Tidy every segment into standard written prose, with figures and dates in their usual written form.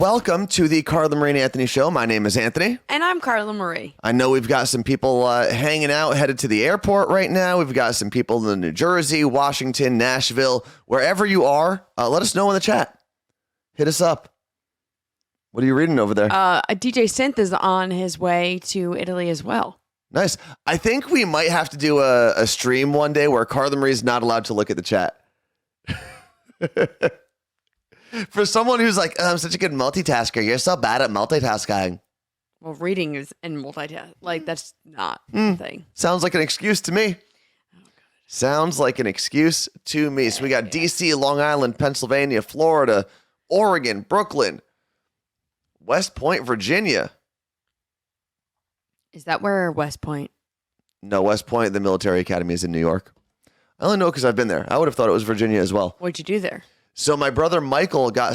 Welcome to the Carla Marie and Anthony Show. My name is Anthony. And I'm Carla Marie. I know we've got some people hanging out, headed to the airport right now. We've got some people in New Jersey, Washington, Nashville, wherever you are. Let us know in the chat. Hit us up. What are you reading over there? DJ Synth is on his way to Italy as well. Nice. I think we might have to do a stream one day where Carla Marie's not allowed to look at the chat. For someone who's like, I'm such a good multitasker, you're so bad at multitasking. Well, reading is in multitask. Like, that's not a thing. Sounds like an excuse to me. Sounds like an excuse to me. So we got DC, Long Island, Pennsylvania, Florida, Oregon, Brooklyn, West Point, Virginia. Is that where West Point? No, West Point, the military academy, is in New York. I only know because I've been there. I would have thought it was Virginia as well. What'd you do there? So my brother Michael got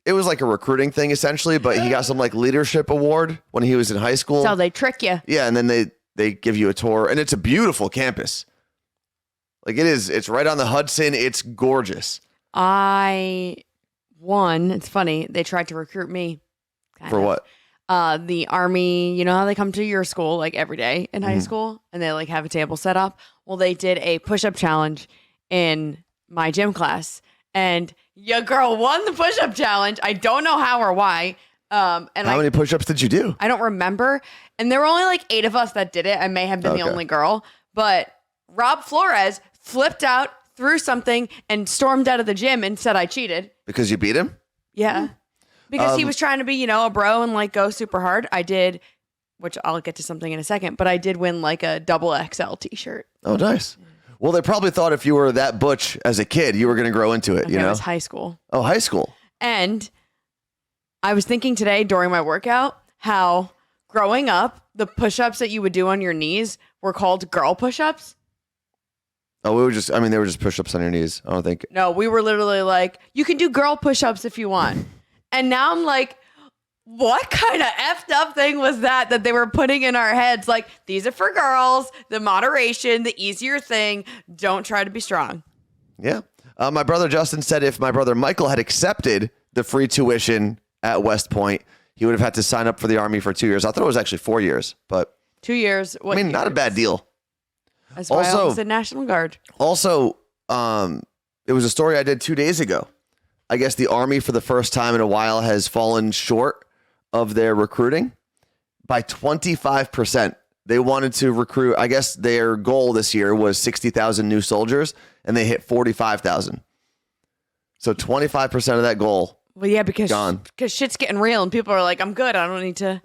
it was like a recruiting thing essentially, but he got some like leadership award when he was in high school. That's how they trick you. Yeah, and then they give you a tour, and it's a beautiful campus. Like it's right on the Hudson. It's gorgeous. It's funny, they tried to recruit me. For what? The Army, you know how they come to your school like every day in high school and they like have a table set up? Well, they did a push-up challenge in my gym class and your girl won the push-up challenge. I don't know how or why. And how many push-ups did you do? I don't remember. And there were only like 8 of us that did it. I may have been the only girl, but Rob Flores flipped out, threw something and stormed out of the gym and said I cheated. Because you beat him? Yeah. Because he was trying to be, a bro and like go super hard. I did, which I'll get to something in a second, but I did win like a double XL t-shirt. Oh, nice. Well, they probably thought if you were that butch as a kid, you were going to grow into it, Okay, it was high school. Oh, high school. And I was thinking today during my workout how growing up, the push-ups that you would do on your knees were called girl push-ups. Oh, they were just push-ups on your knees. I don't think. No, we were literally like, you can do girl push-ups if you want. And now I'm like, what kind of effed up thing was that they were putting in our heads? Like, these are for girls, the moderation, the easier thing. Don't try to be strong. Yeah. My brother Justin said if my brother Michael had accepted the free tuition at West Point, he would have had to sign up for the Army for 2 years. I thought it was actually 4 years, but 2 years. Not a bad deal. That's why I was in National Guard. Also, it was a story I did 2 days ago. I guess the Army for the first time in a while has fallen short of their recruiting by 25%. They wanted to recruit, I guess their goal this year was 60,000 new soldiers and they hit 45,000. So 25% of that goal. Well, yeah, because gone. Shit's getting real and people are like, I'm good. I don't need to.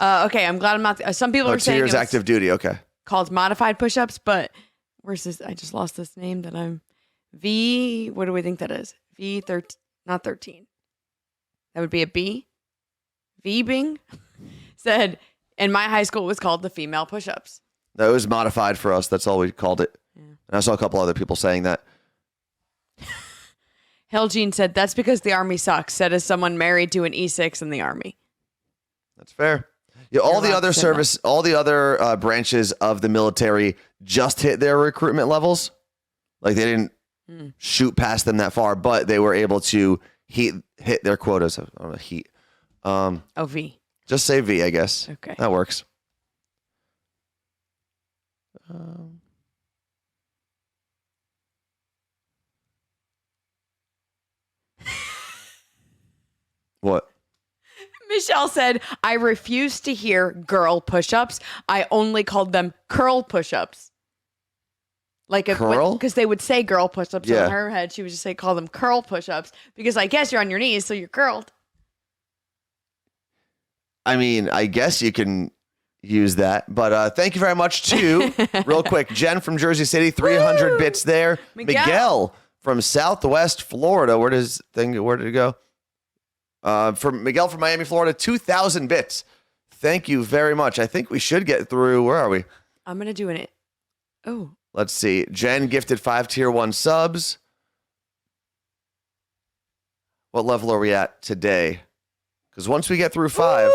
Okay, I'm glad I'm not. Some people are saying 2 years active duty. Okay. Called modified push-ups, but where's this? I just lost this name that I'm V. What do we think that is? V13, not 13. That would be a B. V-Bing said in my high school it was called the female push-ups. That was modified for us. That's all we called it. Yeah. And I saw a couple other people saying that. Helgene said that's because the Army sucks. Said as someone married to an E6 in the Army. That's fair. Yeah, all the other branches of the military just hit their recruitment levels. Like they didn't shoot past them that far, but they were able to hit their quotas. I don't know, heat. V. Just say V, I guess. Okay. That works. What? Michelle said, I refuse to hear girl push-ups. I only called them curl push-ups. Like curl? Because they would say girl push-ups in her head. She would just call them curl push-ups because I guess you're on your knees, so you're curled. I mean, I guess you can use that, but thank you very much to, real quick, Jen from Jersey City, 300 bits there. Miguel from Southwest Florida. Where did it go? From Miguel from Miami, Florida, 2,000 bits. Thank you very much. I think we should get through. Where are we? I'm going to do it. Oh. Let's see. Jen gifted 5 tier 1 subs. What level are we at today? Because once we get through 5.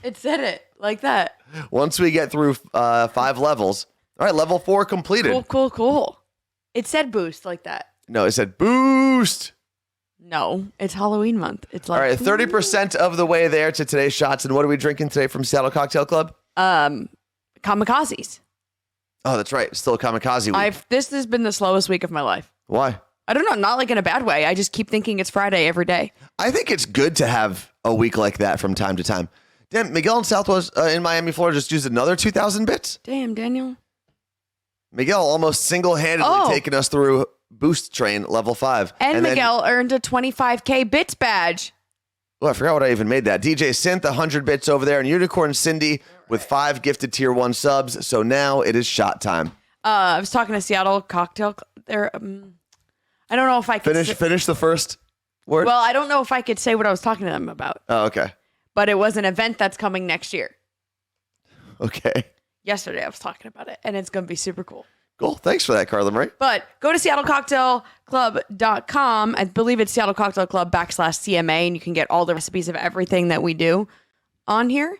It said it like that. Once we get through 5 levels. All right, level 4 completed. Cool. It said boost like that. No, it said boost. No, it's Halloween month. It's All like right, 30% of the way there to today's shots. And what are we drinking today from Seattle Cocktail Club? kamikazes. Oh, that's right. Still a kamikaze week. This has been the slowest week of my life. Why? I don't know, not like in a bad way. I just keep thinking it's Friday every day. I think it's good to have a week like that from time to time. Damn, Miguel in Southwest in Miami, Florida just used another 2,000 bits. Damn, Daniel. Miguel almost single-handedly taking us through Boost Train level 5. And Miguel earned a 25K bits badge. Oh, I forgot what I even made that. DJ Synth, 100 bits over there, and Unicorn Cindy with 5 gifted tier 1 subs. So now it is shot time. I was talking to Seattle Cocktail. There, I don't know if I could finish the first word. Well, I don't know if I could say what I was talking to them about. Oh, okay. But it was an event that's coming next year. Okay. Yesterday I was talking about it, and it's going to be super cool. Cool. Thanks for that, Carla Marie. But go to SeattleCocktailClub.com. I believe it's Seattle Cocktail Club /CMA, and you can get all the recipes of everything that we do on here.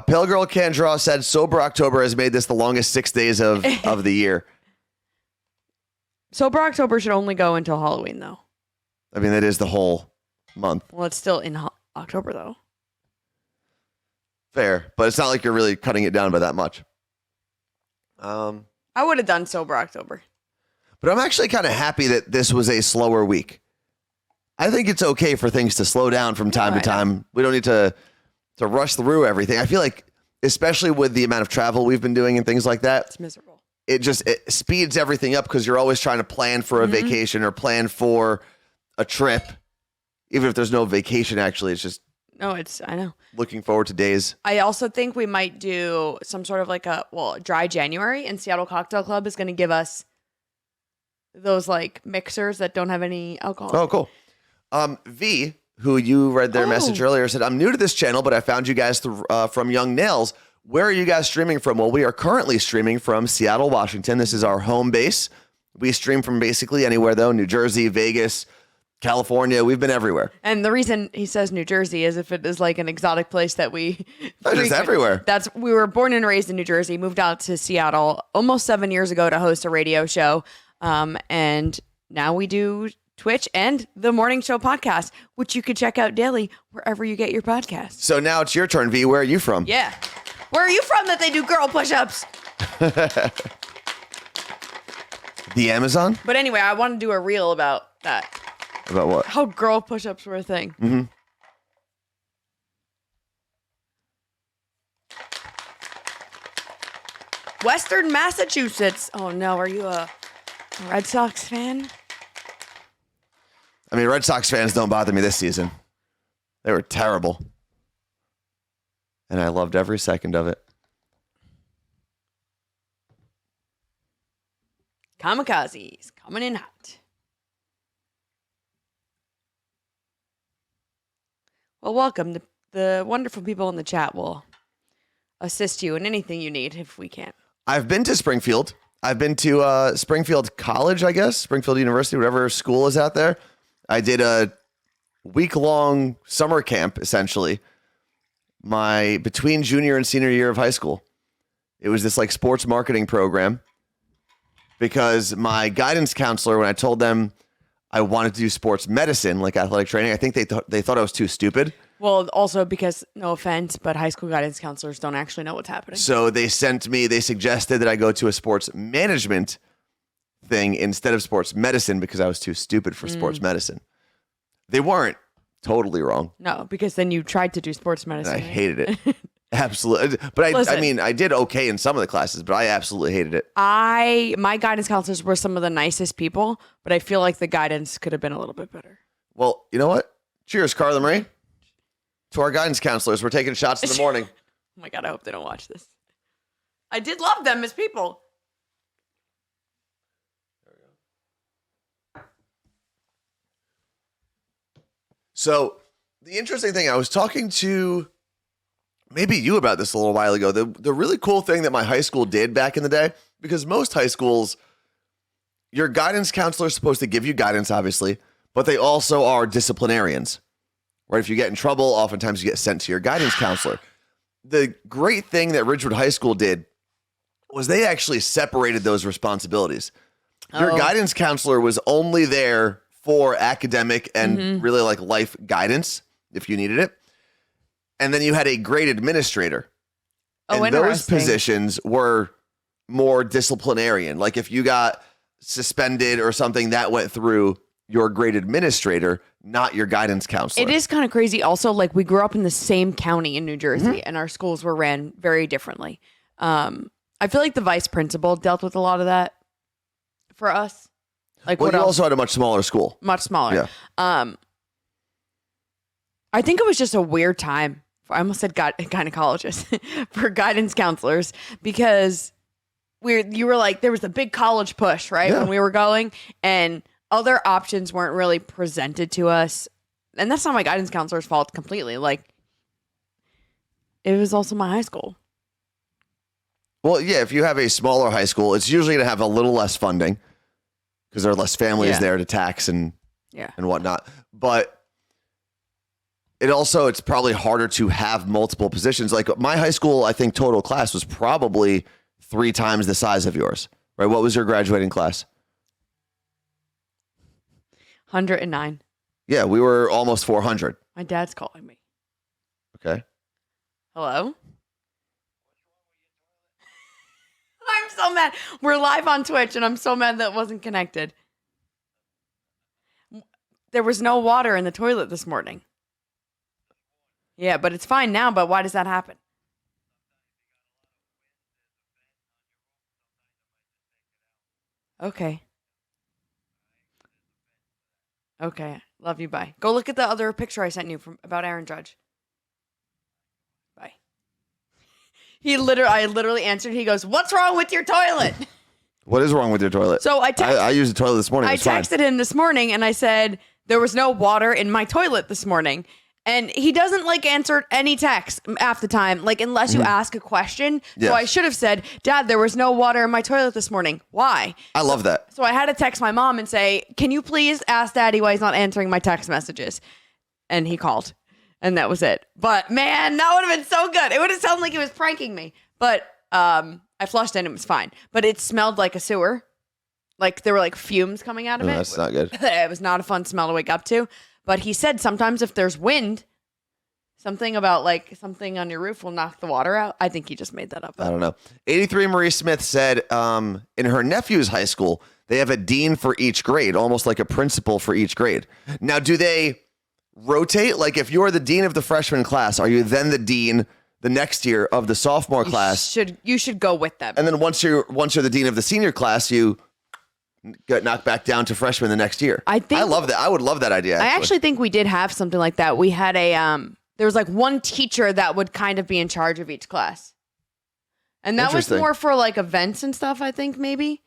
Pale Girl Can Draw said Sober October has made this the longest 6 days of the year. Sober October should only go until Halloween, though. I mean, that is the whole month. Well, it's still in October, though. Fair, but it's not like you're really cutting it down by that much. I would have done Sober October. But I'm actually kind of happy that this was a slower week. I think it's okay for things to slow down from time to time. We don't need to rush through everything. I feel like, especially with the amount of travel we've been doing and things like that, it's miserable. It speeds everything up because you're always trying to plan for a vacation or plan for a trip. Even if there's no vacation, actually, it's just I know. Looking forward to days. I also think we might do some sort of like dry January, and Seattle Cocktail Club is going to give us those like mixers that don't have any alcohol. Oh, cool. V, who you read their message earlier, said, I'm new to this channel, but I found you guys from Young Nails. Where are you guys streaming from? Well, we are currently streaming from Seattle, Washington. This is our home base. We stream from basically anywhere, though. New Jersey, Vegas, California. We've been everywhere. And the reason he says New Jersey is if it is like an exotic place that we... Just everywhere. We were born and raised in New Jersey, moved out to Seattle almost 7 years ago to host a radio show. And now we do Twitch and the Morning Show podcast, which you could check out daily wherever you get your podcasts. So now it's your turn, V. Where are you from? Yeah. Where are you from that they do girl push-ups? The Amazon? But anyway, I want to do a reel about that. About what? How girl push-ups were a thing. Mm-hmm. Western Massachusetts. Oh no, are you a Red Sox fan? I mean, Red Sox fans don't bother me this season. They were terrible. And I loved every second of it. Kamikazes coming in hot. Well, welcome. The wonderful people in the chat will assist you in anything you need if we can. I've been to Springfield. I've been to Springfield College, I guess. Springfield University, whatever school is out there. I did a week-long summer camp, essentially. Between junior and senior year of high school. It was this like sports marketing program because my guidance counselor, when I told them I wanted to do sports medicine, like athletic training, I think they thought I was too stupid. Well, also because, no offense, but high school guidance counselors don't actually know what's happening. So they suggested that I go to a sports management thing instead of sports medicine because I was too stupid for sports medicine. They weren't totally wrong. No, because then you tried to do sports medicine. And I hated it. Absolutely. But I mean, I did okay in some of the classes, but I absolutely hated it. My guidance counselors were some of the nicest people, but I feel like the guidance could have been a little bit better. Well, you know what? Cheers, Carla Marie. To our guidance counselors, we're taking shots in the morning. Oh my God, I hope they don't watch this. I did love them as people. There we go. So, the interesting thing, I was talking to maybe you about this a little while ago. The really cool thing that my high school did back in the day, because most high schools, your guidance counselor is supposed to give you guidance, obviously, but they also are disciplinarians. Right? If you get in trouble, oftentimes you get sent to your guidance counselor. The great thing that Ridgewood High School did was they actually separated those responsibilities. Your Oh. guidance counselor was only there for academic and really like life guidance if you needed it. And then you had a grade administrator. Oh, and those interesting. positions were more disciplinarian. Like if you got suspended or something, that went through your grade administrator, not your guidance counselor. It is kind of crazy. Also, like we grew up in the same county in New Jersey, and our schools were ran very differently. I feel like the vice principal dealt with a lot of that for us. Like, Well, what you else? also had a much smaller school. Much smaller. Yeah. I think it was just a weird time. I almost said gynecologist for guidance counselors because you were like, there was a big college push, right? Yeah. When we were going, and other options weren't really presented to us. And that's not my guidance counselor's fault completely. Like, it was also my high school. Well, yeah, if you have a smaller high school, it's usually going to have a little less funding because there are less families Yeah. there to tax and Yeah. whatnot. But it's probably harder to have multiple positions. Like my high school, I think total class was probably 3 times the size of yours, right? What was your graduating class? 109. Yeah, we were almost 400. My dad's calling me. Okay. Hello? I'm so mad. We're live on Twitch, and I'm so mad that it wasn't connected. There was no water in the toilet this morning. Yeah, but it's fine now, but why does that happen? Okay. Okay. Love you. Bye. Go look at the other picture I sent you about Aaron Judge. Bye. I literally answered. He goes, "What's wrong with your toilet?" What is wrong with your toilet? So I used the toilet this morning. I It's fine. texted him this morning and I said, there was no water in my toilet this morning. And he doesn't like answer any text half the time, like unless you ask a question. Yes. So I should have said, Dad, there was no water in my toilet this morning. Why? I love that. So I had to text my mom and say, can you please ask Daddy why he's not answering my text messages? And he called. And that was it. But man, that would have been so good. It would have sounded like he was pranking me. But I flushed it and it was fine. But it smelled like a sewer. Like there were like fumes coming out of Oh, it. that's not good. It was not a fun smell to wake up to. But he said sometimes if there's wind, something about like something on your roof will knock the water out. I think he just made that up. I don't know. 83 Marie Smith said in her nephew's high school, they have a dean for each grade, almost like a principal for each grade. Now, do they rotate? Like if you're the dean of the freshman class, are you then the dean the next year of the sophomore class? You should go with them. And then once you're the dean of the senior class, you get knocked back down to freshman the next year. I love that. I would love that idea. I actually think we did have something like that. We had there was like one teacher that would kind of be in charge of each class. And that was Interesting. more for like events and stuff, I think maybe.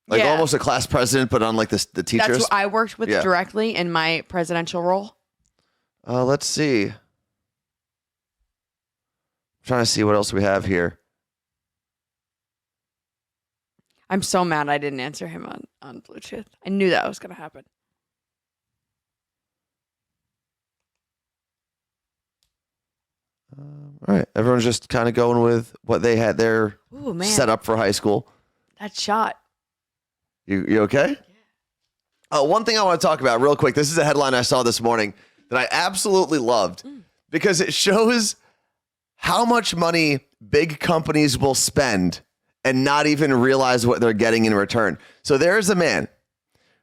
Like Yeah. almost a class president, but on like the teachers. That's what I worked with Yeah. directly in my presidential role. Let's see. I'm trying to see what else we have here. I'm so mad I didn't answer him on Bluetooth. I knew that was going to happen. All right. Everyone's just kind of going with what they had there Ooh, man. set up for high school. That shot. You okay? Yeah. One thing I want to talk about real quick. This is a headline I saw this morning that I absolutely loved because it shows how much money big companies will spend and not even realize what they're getting in return. So there's a man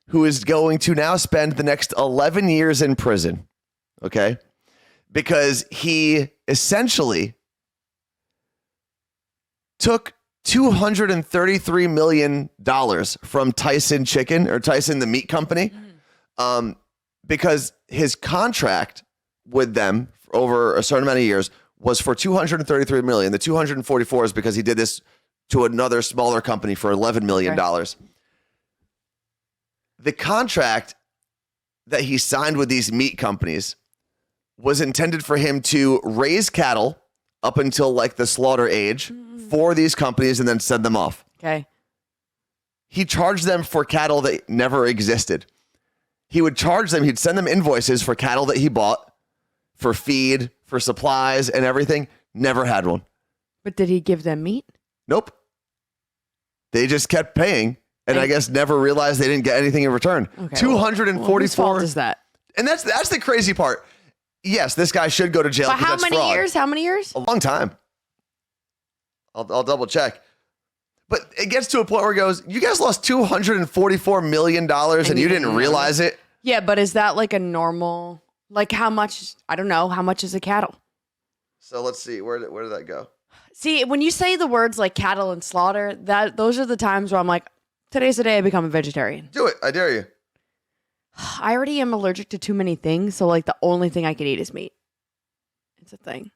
who is going to now spend the next 11 years in prison, okay? Because he essentially took $233 million from Tyson Chicken or Tyson, the meat company, because his contract with them over a certain amount of years was for $233 million. The 244 is because he did this to another smaller company for $11 million. Right. The contract that he signed with these meat companies was intended for him to raise cattle up until like the slaughter age for these companies and then send them off. Okay. He charged them for cattle that never existed. He would charge them, he'd send them invoices for cattle that he bought, for feed, for supplies and everything. Never had one. But did he give them meat? Nope. They just kept paying, and I guess never realized they didn't get anything in return. Okay, 244. whose fault is that? And that's the crazy part. Yes, this guy should go to jail. But how that's many fraud. years? How many years? A long time. I'll double check. But it gets to a point where it goes, you guys lost $244 million and you didn't realize it? Yeah, but is that like a normal, like how much, I don't know, how much is a cattle? So let's see, where did that go? See, when you say the words like cattle and slaughter, those are the times where I'm like, today's the day I become a vegetarian. Do it, I dare you. I already am allergic to too many things, so like the only thing I could eat is meat. It's a thing.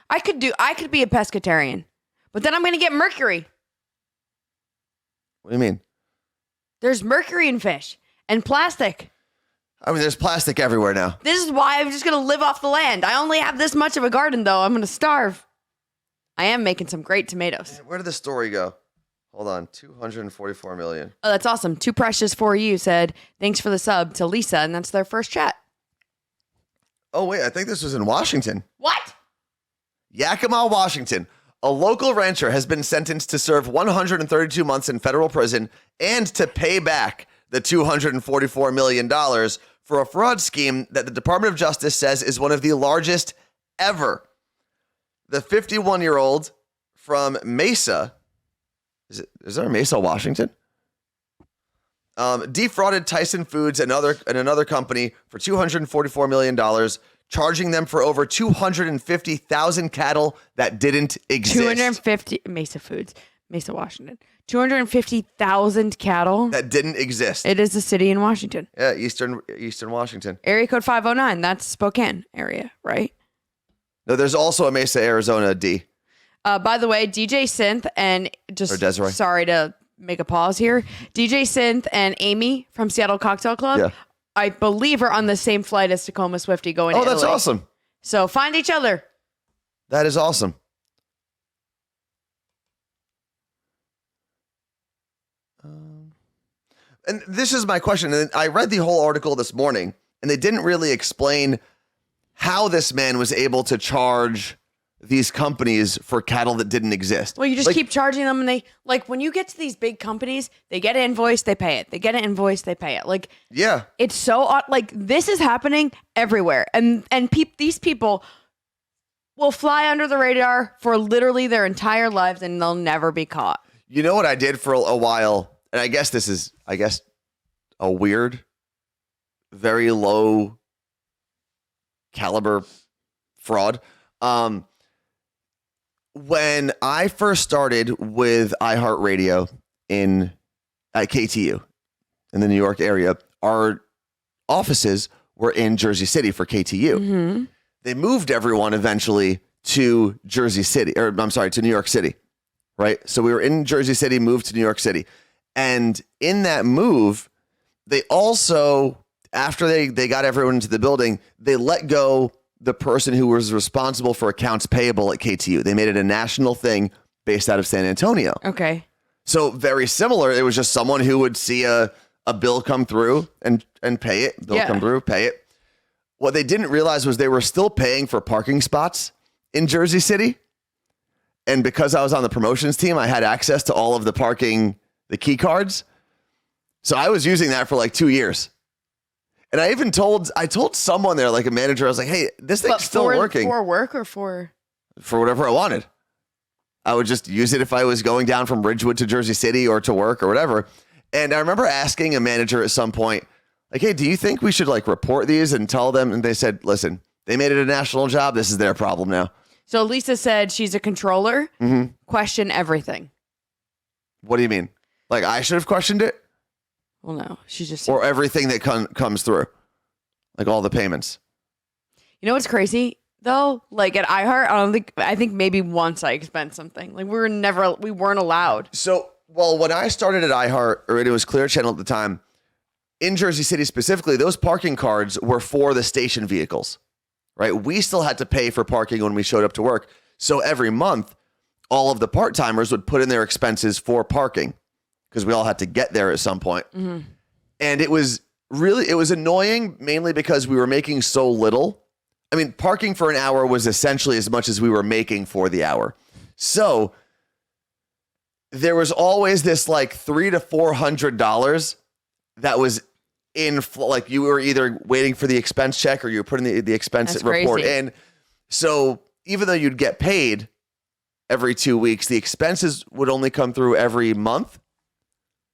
I could be a pescatarian, but then I'm going to get mercury. What do you mean? There's mercury in fish and plastic. I mean, there's plastic everywhere now. This is why I'm just going to live off the land. I only have this much of a garden, though. I'm going to starve. I am making some great tomatoes. Where did the story go? Hold on, 244 million. Oh, that's awesome. Too Precious for You said, thanks for the sub to Lisa, and that's their first chat. Oh, wait, I think this was in Washington. What? Yakima, Washington. A local rancher has been sentenced to serve 132 months in federal prison and to pay back the $244 million for a fraud scheme that the Department of Justice says is one of the largest ever. The 51-year-old from Mesa, is there a Mesa, Washington? Defrauded Tyson Foods and another company for $244 million, charging them for over 250,000 cattle that didn't exist. 250 Mesa Foods, Mesa, Washington. 250,000 cattle that didn't exist. It is a city in Washington. Yeah, Eastern Washington. Area code 509. That's Spokane area, right? No, there's also a Mesa, Arizona, D. By the way, DJ Synth and just sorry to make a pause here. DJ Synth and Amy from Seattle Cocktail Club, I believe, are on the same flight as Tacoma Swifty going to Italy. That's awesome. So find each other. That is awesome. And this is my question. And I read the whole article this morning, and they didn't really explain how this man was able to charge these companies for cattle that didn't exist. Well, you just keep charging them, and they, like, when you get to these big companies, they get an invoice, they pay it. They get an invoice, they pay it. Like, yeah, it's so odd. Like, this is happening everywhere, and these people will fly under the radar for literally their entire lives, and they'll never be caught. You know what I did for a while, and I guess this is, a weird, very low caliber fraud. When I first started with iHeartRadio at KTU in the New York area, our offices were in Jersey City for KTU. Mm-hmm. They moved everyone eventually to to New York City, right? So we were in Jersey City, moved to New York City. And in that move, they also, after they got everyone into the building, they let go the person who was responsible for accounts payable at KTU. They made it a national thing based out of San Antonio. Okay. So very similar. It was just someone who would see a bill come through and pay it. Come through, pay it. What they didn't realize was they were still paying for parking spots in Jersey City. And because I was on the promotions team, I had access to all of the key cards. So I was using that for like 2 years. And I even told someone there, like a manager, I was like, hey, this thing's still working. For work or for whatever I wanted. I would just use it if I was going down from Ridgewood to Jersey City or to work or whatever. And I remember asking a manager at some point, like, hey, do you think we should like report these and tell them? And they said, listen, they made it a national job. This is their problem now. So Lisa said she's a controller. Mm-hmm. Question everything. What do you mean? Like I should have questioned it? Well, no, she's just... Or everything that comes through. Like all the payments. You know what's crazy, though? Like at iHeart, I think maybe once I expensed something. Like we weren't allowed. So, well, when I started at iHeart, or it was Clear Channel at the time, in Jersey City specifically, those parking cards were for the station vehicles, right? We still had to pay for parking when we showed up to work. So every month, all of the part-timers would put in their expenses for parking, because we all had to get there at some point. Mm-hmm. And it was annoying, mainly because we were making so little. I mean, parking for an hour was essentially as much as we were making for the hour. So there was always this like $300 to $400 that was like you were either waiting for the expense check or you were putting the expense That's report crazy. in. So even though you'd get paid every 2 weeks, the expenses would only come through every month.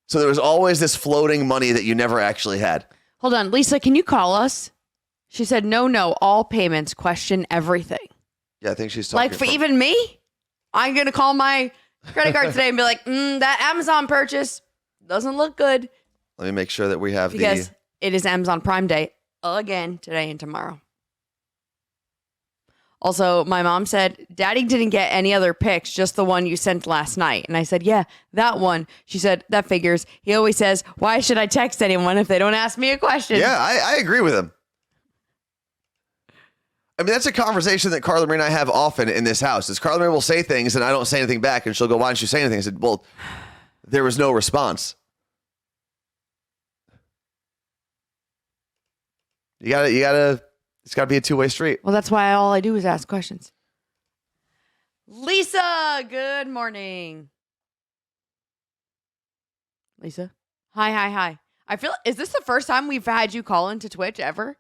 So there was always this floating money that you never actually had. Hold on, Lisa, can you call us? She said, no, all payments, question everything. Yeah, I think she's talking. Like for even me, I'm going to call my credit card today and be like, that Amazon purchase doesn't look good. Let me make sure that we have because it is Amazon Prime Day again today and tomorrow. Also, my mom said, Daddy didn't get any other pics, just the one you sent last night. And I said, yeah, that one. She said, that figures. He always says, why should I text anyone if they don't ask me a question? Yeah, I agree with him. I mean, that's a conversation that Carla Marie and I have often in this house. Is Carla Marie will say things and I don't say anything back, and she'll go, why didn't you say anything? I said, well, there was no response. You gotta, it's gotta be a two-way street. Well, that's why all I do is ask questions. Lisa, good morning. Lisa? Hi. Is this the first time we've had you call into Twitch ever?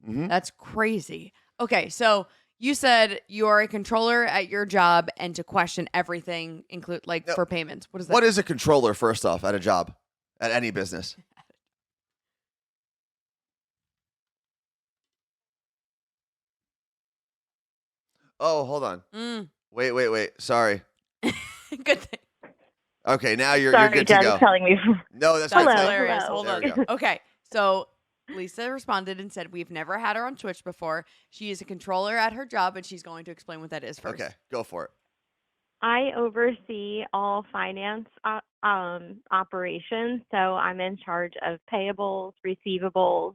Mm-hmm. That's crazy. Okay, so you said you're a controller at your job and to question everything, include for payments. What is that? What is a controller, first off, at a job, at any business? Oh, hold on. Wait. Sorry. Good thing. Okay, now you're Sorry, good to Jen's go. telling me. No, that's That's good. hilarious. Hello. Hold There on. we go. Okay, so Lisa responded and said, we've never had her on Twitch before. She is a controller at her job, and she's going to explain what that is first. Okay, go for it. I oversee all finance operations, so I'm in charge of payables, receivables.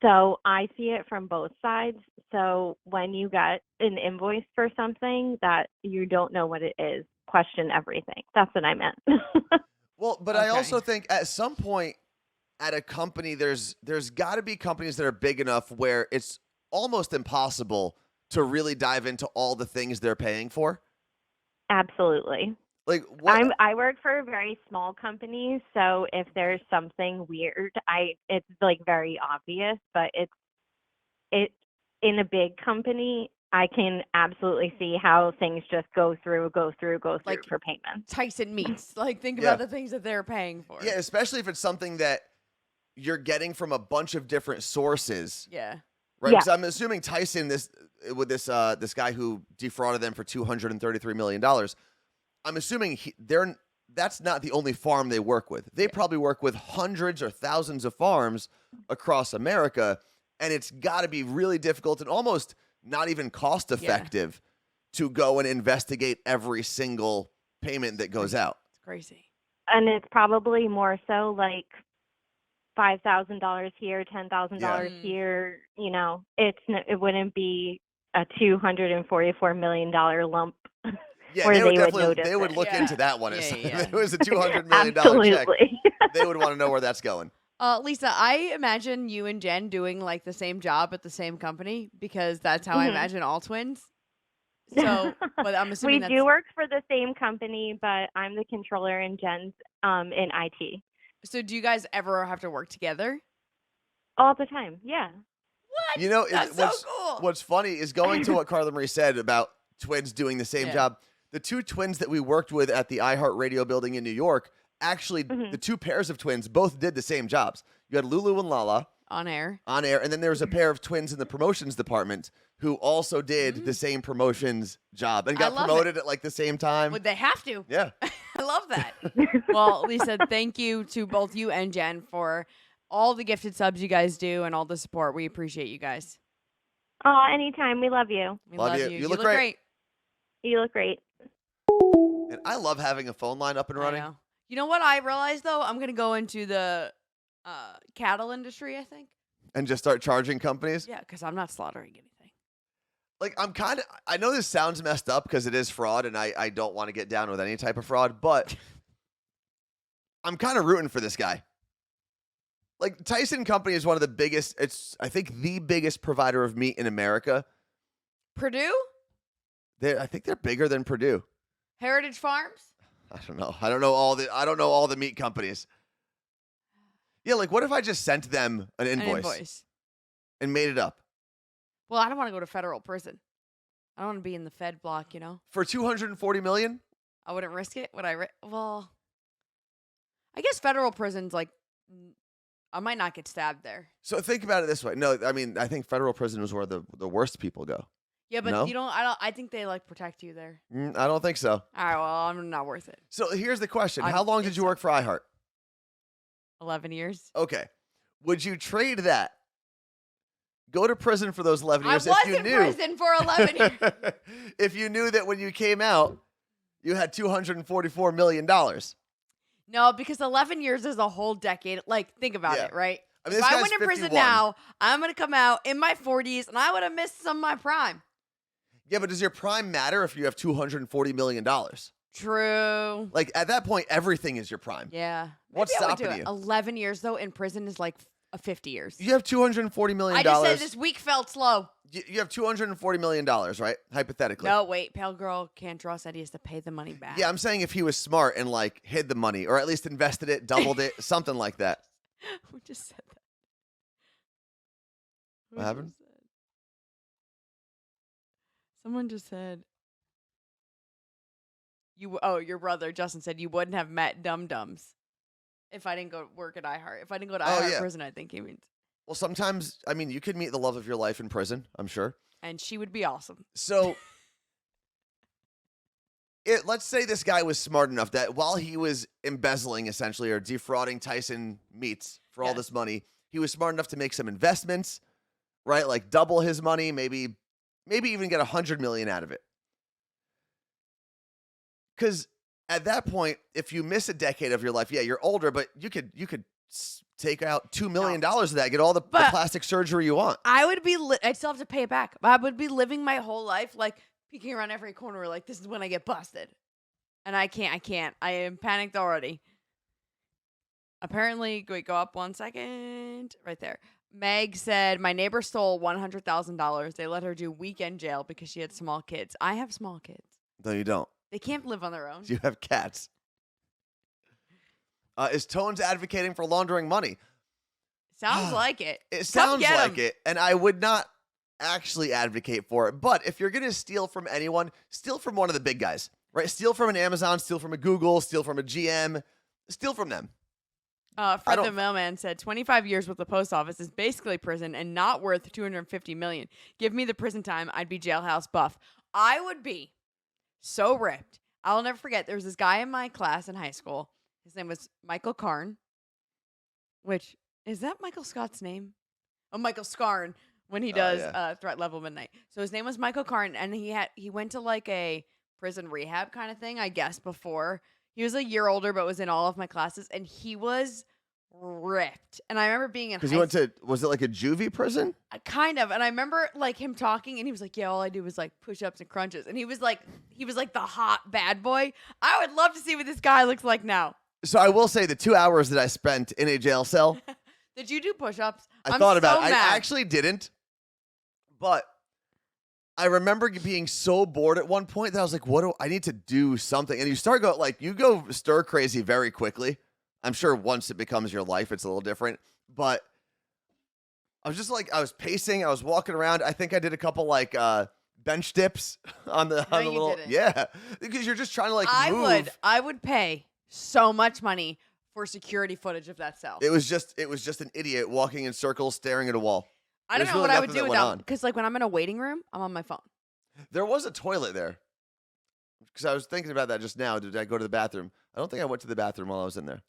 So I see it from both sides. So when you get an invoice for something that you don't know what it is, question everything. That's what I meant. Well, but I Okay. also think at some point at a company, there's got to be companies that are big enough where it's almost impossible to really dive into all the things they're paying for. Absolutely. Like what? I work for a very small company, so if there's something weird, it's like very obvious, but it in a big company, I can absolutely see how things just go through Like for payments. Tyson meats. Think Yeah. about the things that they're paying for. Yeah, especially if it's something that you're getting from a bunch of different sources. Yeah. Right, Yeah. because I'm assuming Tyson, this guy who defrauded them for $233 million. I'm assuming that's not the only farm they work with. They probably work with hundreds or thousands of farms across America, and it's got to be really difficult and almost not even cost effective to go and investigate every single payment that goes out. It's crazy. And it's probably more so like $5,000 here, $10,000 Yeah. here. You know, it wouldn't be a $244 million lump. Yeah, Where they would they would definitely notice they would it. look Yeah. into that one. Yeah, If yeah. it was a $200 million check, Absolutely. they would want to know where that's going. Lisa, I imagine you and Jen doing the same job at the same company because that's how I Mhm. imagine all twins. So, but I'm We assuming that's do work for the same company, but I'm the controller and Jen's in IT. So. Do you guys ever have to work together? All the time, yeah. What? You know, That's so cool. What's funny is going to what Carla Marie said about twins doing the same Yeah. job. The two twins that we worked with at the iHeartRadio building in New York, actually, Mhm. the two pairs of twins both did the same jobs. You had Lulu and Lala On air. on air, and then there was a pair of twins in the promotions department who also did the same promotions job and I got love promoted at the same time. Would they have to? Yeah. I love that. Well, Lisa, thank you to both you and Jen for all the gifted subs you guys do and all the support. We appreciate you guys. Oh, anytime. We love you. We Love love you. you. You look great. You look great. And I love having a phone line up and I running. know. You know what I realized though? I'm gonna go into the cattle industry. I think. And just start charging companies. Yeah, because I'm not slaughtering anything. I know this sounds messed up because it is fraud, and I don't want to get down with any type of fraud, but I'm kind of rooting for this guy. Tyson Company is one of the biggest, I think the biggest provider of meat in America. Purdue? I think they're bigger than Purdue. Heritage Farms? I don't know. I don't know all the meat companies. Yeah, like what if I just sent them an invoice and made it up Well, I don't want to go to federal prison. I don't want to be in the Fed block, for $240 million? I wouldn't risk it. Would I? Well, I guess federal prison's like, I might not get stabbed there. So think about it this way. No, I mean, I think federal prison is where the worst people go. Yeah, but No? you don't. I think they like protect you there. I don't think so. All right. Well, I'm not worth it. So here's the question: I'm how long did you work for iHeart? 11 years. Okay, would you trade that? Go to prison for those 11 years I was if you in knew. prison for 11 years. If you knew that when you came out, you had $244 million. No, because 11 years is a whole decade. Like, think about it, right? I mean, If this I guy's went in prison 51. now, I'm going to come out in my 40s, and I would have missed some of my prime. Yeah, but does your prime matter if you have $240 million? True. Like, at that point, everything is your prime. Yeah. What's Maybe I would do stopping it. you? 11 years, though, in prison is like 50 years. You have $240 million. I just said this week felt slow. You have $240 million, right? Hypothetically. No, wait. Pale Girl Can't Draw said he has to pay the money back. Yeah, I'm saying if he was smart and like hid the money or at least invested it, doubled it, something like that. Who just said that? Who What happened? just said- Someone just said your brother Justin said you wouldn't have met Dum Dums if I didn't go work at iHeart. If I didn't go to iHeart prison, I think he means. Well, sometimes, I mean, you could meet the love of your life in prison, I'm sure. And she would be awesome. So, let's say this guy was smart enough that while he was embezzling, essentially, or defrauding Tyson Meats for all this money, he was smart enough to make some investments, right? Like double his money, maybe even get $100 million out of it. Because at that point, if you miss a decade of your life, yeah, you're older, but you could take out $2 million of that, get all the plastic surgery you want. I would be. I'd still have to pay it back. I would be living my whole life like peeking around every corner, like this is when I get busted, and I can't. I am panicked already. Apparently, wait, go up 1 second. Right there. Meg said, my neighbor stole $100,000. They let her do weekend jail because she had small kids. I have small kids. No, you don't. They can't live on their own. You have cats. Is Tones advocating for laundering money? Sounds like it. It sounds like it, and I would not actually advocate for it. But if you're going to steal from anyone, steal from one of the big guys, right? Steal from an Amazon, steal from a Google, steal from a GM, steal from them. Fred the Mailman said 25 years with the post office is basically prison and not worth $250 million. Give me the prison time, I'd be jailhouse buff. I would be so ripped. I'll never forget. There was this guy in my class in high school. His name was Michael Karn, which is that Michael Scott's name? Oh, Michael Scarn when he does Threat Level Midnight. So his name was Michael Karn, and he went to like a prison rehab kind of thing, I guess, before. He was a year older, but was in all of my classes, and he was ripped. And I remember being in because he went to, was it like a juvie prison? Kind of. And I remember like him talking, and he was like, "Yeah, all I do was like push-ups and crunches." And he was like the hot bad boy. I would love to see what this guy looks like now. So I will say the 2 hours that I spent in a jail cell. Did you do push-ups? I thought about it. I actually didn't, but I remember being so bored at one point that I was like, I need to do something. And you go stir crazy very quickly. I'm sure once it becomes your life, it's a little different. But I was just like, I was pacing, I was walking around. I think I did a couple like bench dips on the little, didn't. yeah, because you're just trying to like move. I would pay so much money for security footage of that cell. It was just an idiot walking in circles, staring at a wall. I don't know what I would do without, because like when I'm in a waiting room, I'm on my phone. There was a toilet there. Because I was thinking about that just now. Did I go to the bathroom? I don't think I went to the bathroom while I was in there.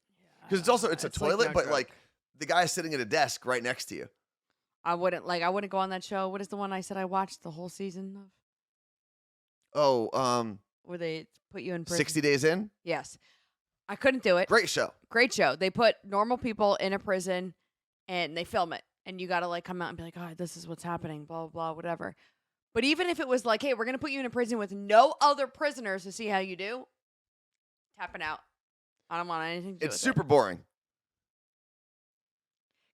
Because it's a toilet, but like the guy's sitting at a desk right next to you. I wouldn't go on that show. What is the one I said I watched the whole season of? Oh, where they put you in prison. 60 Days In? Yes. I couldn't do it. Great show. Great show. They put normal people in a prison and they film it. And you got to like come out and be like, "Oh, this is what's happening, blah, blah, blah, whatever." But even if it was like, "Hey, we're going to put you in a prison with no other prisoners to see how you do," tapping out. I don't want anything to do with it. It's super boring.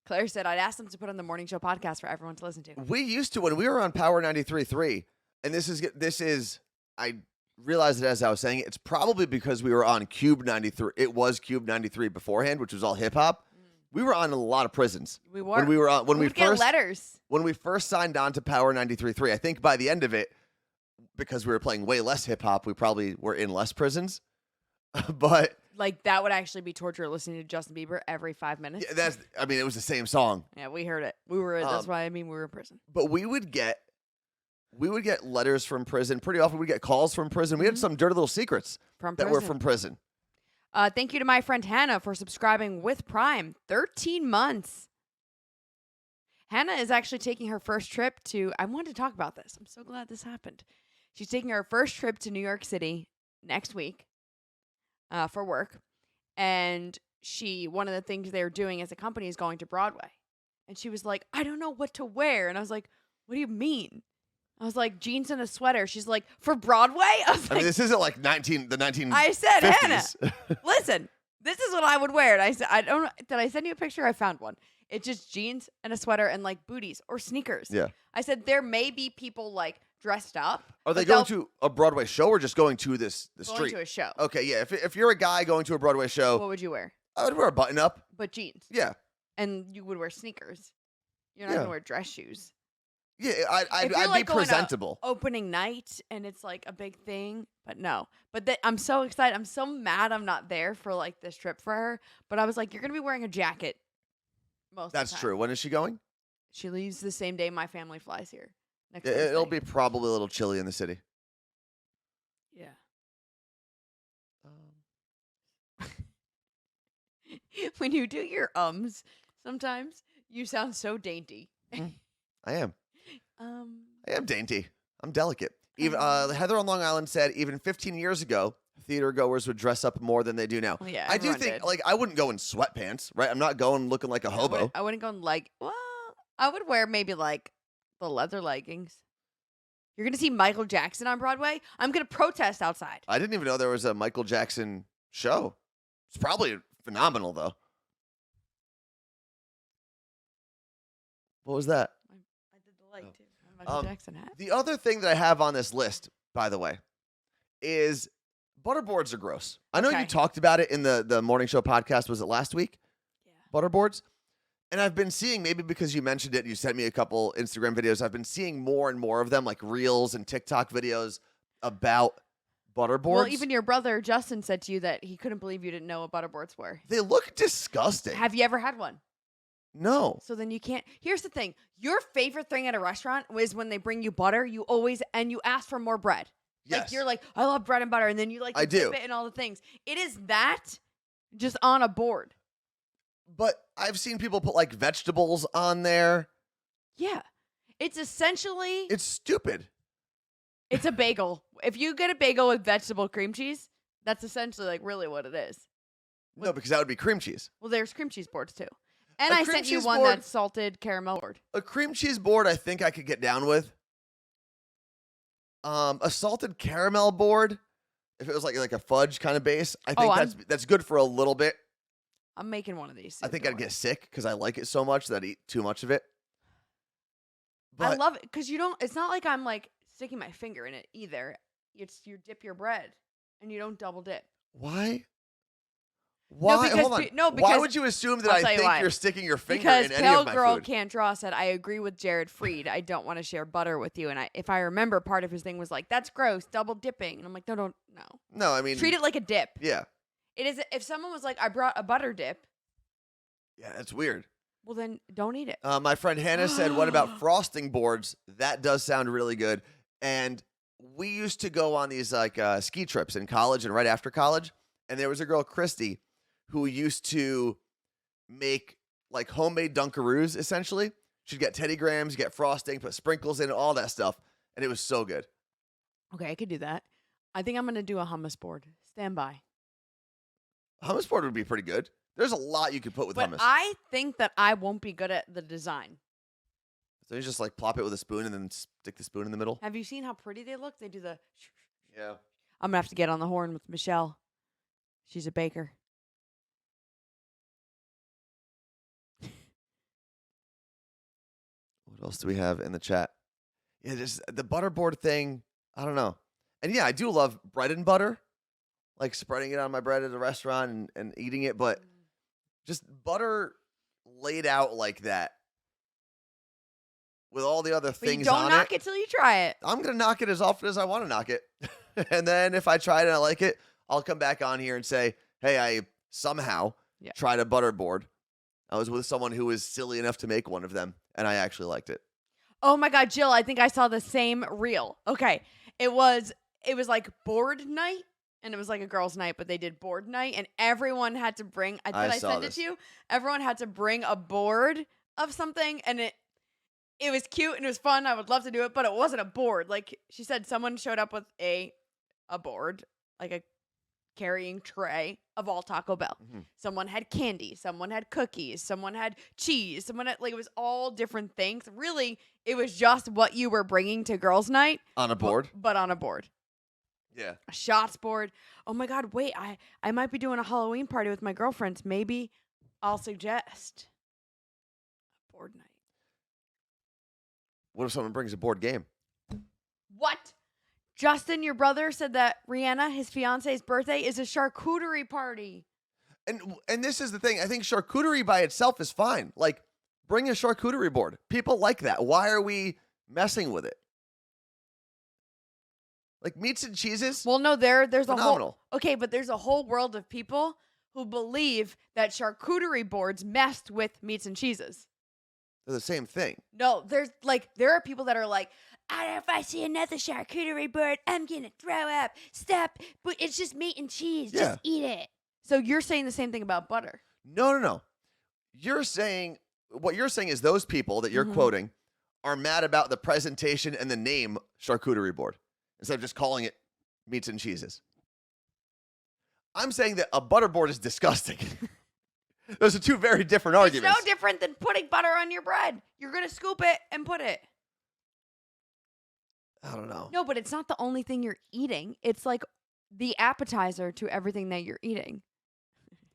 Claire said, I'd ask them to put on the morning show podcast for everyone to listen to. We used to when we were on Power 93.3, and this is realized it as I was saying it. It's probably because we were on Cube 93. It was Cube 93 beforehand, which was all hip hop. We were on a lot of prisons. We were. When we were on, we get letters. When we first signed on to Power 93.3, I think by the end of it, because we were playing way less hip hop, we probably were in less prisons. But like that would actually be torture listening to Justin Bieber every 5 minutes. yeah, it was the same song. Yeah, we heard it. We were. That's why we were in prison. But we would get letters from prison pretty often. We'd get calls from prison. We had some dirty little secrets that were from prison. Thank you to my friend Hannah for subscribing with Prime. 13 months. Hannah is actually taking her first trip to, I wanted to talk about this. I'm so glad this happened. She's taking her first trip to New York City next week for work. And one of the things they're doing as a company is going to Broadway. And she was like, I don't know what to wear. And I was like, what do you mean? I was like, jeans and a sweater. She's like, for Broadway? I mean, this isn't like the 1950s. I said, Hannah, listen, this is what I would wear. And I said, did I send you a picture? I found one. It's just jeans and a sweater and like booties or sneakers. Yeah. I said, there may be people like dressed up. Are they going to a Broadway show or just going to the street? Going to a show. Okay, yeah. If you're a guy going to a Broadway show, What would you wear? I would wear a button up. But jeans. Yeah. And you would wear sneakers. You're not going to wear dress shoes. Yeah, I'd like be presentable. Opening night and it's like a big thing, but no. But I'm so excited. I'm so mad I'm not there for like this trip for her. But I was like, you're gonna be wearing a jacket most. That's of the time. true. When is she going? She leaves the same day my family flies here. Next It'll Wednesday. be probably a little chilly in the city. Yeah. When you do your sometimes you sound so dainty. I am. I am dainty. I'm delicate. Even Uh-huh. Heather on Long Island said even 15 years ago, theater goers would dress up more than they do now. Well, yeah, I do everyone think did. like I wouldn't go in sweatpants, right? I'm not going looking like a hobo. I wouldn't go in I would wear maybe like the leather leggings. You're gonna see Michael Jackson on Broadway. I'm gonna protest outside. I didn't even know there was a Michael Jackson show. It's probably phenomenal though. What was that? I did the light too. Michael Jackson hat. The other thing that I have on this list, by the way, is butterboards are gross. I know you Okay. talked about it in the morning show podcast. Was it last week? Yeah. Butterboards. And I've been seeing, maybe because you mentioned it and you sent me a couple Instagram videos, I've been seeing more and more of them, like reels and TikTok videos about butterboards. Well, even your brother Justin said to you that he couldn't believe you didn't know what butterboards were. They look disgusting. Have you ever had one? No. So then you can't. Here's the thing. Your favorite thing at a restaurant is when they bring you butter, you ask for more bread. Yes. Like you're like, I love bread and butter. And then you like I dip do. it in all the things. It is that just on a board. But I've seen people put like vegetables on there. Yeah. It's essentially, It's stupid. it's a bagel. If you get a bagel with vegetable cream cheese, that's essentially like really what it is. No, because that would be cream cheese. Well, there's cream cheese boards too. And A I cream sent you cheese one board- that's salted caramel board. A cream cheese board, I think I could get down with. A salted caramel board, if it was like a fudge kind of base, I think that's good for a little bit. I'm making one of these. I think I'd get sick because I like it so much that I eat too much of it. I But love it because you don't. It's not like I'm like sticking my finger in it either. It's you dip your bread and you don't double dip. why? Why? because Hold on. no, Why because- would you assume that I'll I tell you think why. you're sticking your finger Because in any Pale of my Girl food? Can't Draw said, I agree with Jared Freed. I don't want to share butter with you. And if I remember, part of his thing was like, that's gross, double dipping. And I'm like, no. No, I mean, Treat it like a dip. yeah, It is. If someone was like, I brought a butter dip, yeah, that's weird. well then don't eat it. My friend Hannah said, "What about frosting boards? That does sound really good." And we used to go on these like ski trips in college and right after college. And there was a girl, Christy, who used to make like homemade Dunkaroos. Essentially, she'd get Teddy Grahams, get frosting, put sprinkles in, all that stuff, and it was so good. Okay, I could do that. I think I'm gonna do a hummus board. Stand by. Hummus board would be pretty good. There's a lot you could put with But hummus. I think that I won't be good at the design. So you just like plop it with a spoon and then stick the spoon in the middle. Have you seen how pretty they look? They do the. Yeah. I'm gonna have to get on the horn with Michelle. She's a baker. What else do we have in the chat? Yeah, just the butterboard thing. I don't know. And yeah, I do love bread and butter, like spreading it on my bread at a restaurant and eating it. But just butter laid out like that with all the other But you things don't on knock it till you try it. I'm going to knock it as often as I want to knock it. And then if I try it and I like it, I'll come back on here and say, hey, I somehow tried a butter board. I was with someone who was silly enough to make one of them, and I actually liked it. Oh my God, Jill, I think I saw the same reel. Okay. It was like board night, and it was like a girls' night, but they did board night, and everyone had to bring, I sent it to you. Everyone had to bring a board of something, and it was cute and it was fun. I would love to do it, but it wasn't a board. Like she said, someone showed up with a board, like a carrying tray of all Taco Bell. Mm-hmm. Someone had candy, someone had cookies, someone had cheese, someone had, like, it was all different things. Really, it was just what you were bringing to girls' night On a board? but on a board. Yeah. A shots board. Oh my God, wait, I might be doing a Halloween party with my girlfriends. Maybe I'll suggest a board night. What if someone brings a board game? What? Justin, your brother, said that Rihanna, his fiance's birthday, is a charcuterie party. And this is the thing. I think charcuterie by itself is fine. Like, bring a charcuterie board. People like that. Why are we messing with it? Like meats and cheeses? Well, no, there's phenomenal. But there's a whole world of people who believe that charcuterie boards messed with meats and cheeses. They're the same thing. No, there are people that are like, I don't know, if I see another charcuterie board, I'm gonna throw up. Stop. But it's just meat and cheese. Yeah. Just eat it. So you're saying the same thing about butter. No. What you're saying is those people that you're quoting are mad about the presentation and the name charcuterie board instead of just calling it meats and cheeses. I'm saying that a butter board is disgusting. Those are two very different arguments. It's no different than putting butter on your bread. You're going to scoop it and put it. I don't know. No, but it's not the only thing you're eating. It's like the appetizer to everything that you're eating.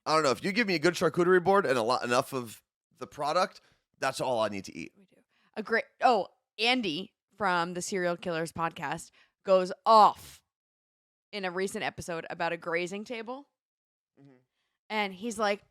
I don't know. If you give me a good charcuterie board and enough of the product, that's all I need to eat. We do. Andy from the Serial Killers podcast goes off in a recent episode about a grazing table. Mm-hmm. And he's like,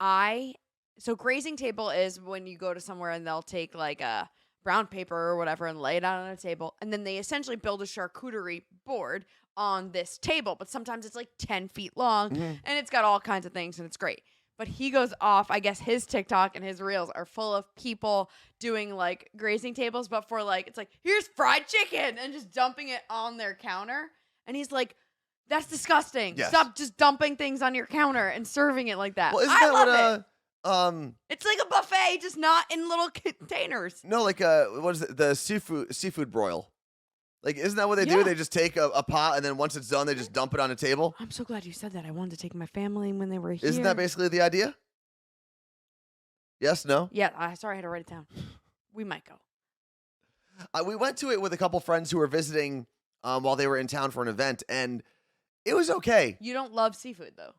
so grazing table is when you go to somewhere and they'll take like a brown paper or whatever and lay it out on a table. And then they essentially build a charcuterie board on this table. But sometimes it's like 10 feet long and it's got all kinds of things and it's great. But he goes off. I guess his TikTok and his reels are full of people doing like grazing tables, but for like, it's like, here's fried chicken and just dumping it on their counter. And he's like, that's disgusting. Yes. Stop just dumping things on your counter and serving it like that. Well, isn't I that love what it. It's like a buffet, just not in little containers. No, like what is it? The seafood broil. Like, isn't that what they do? They just take a pot and then once it's done, they just dump it on a table. I'm so glad you said that. I wanted to take my family when they were here. Isn't that basically the idea? Yes, no? Yeah, sorry, I had to write it down. We might go. We went to it with a couple friends who were visiting while they were in town for an event, and it was okay. You don't love seafood, though.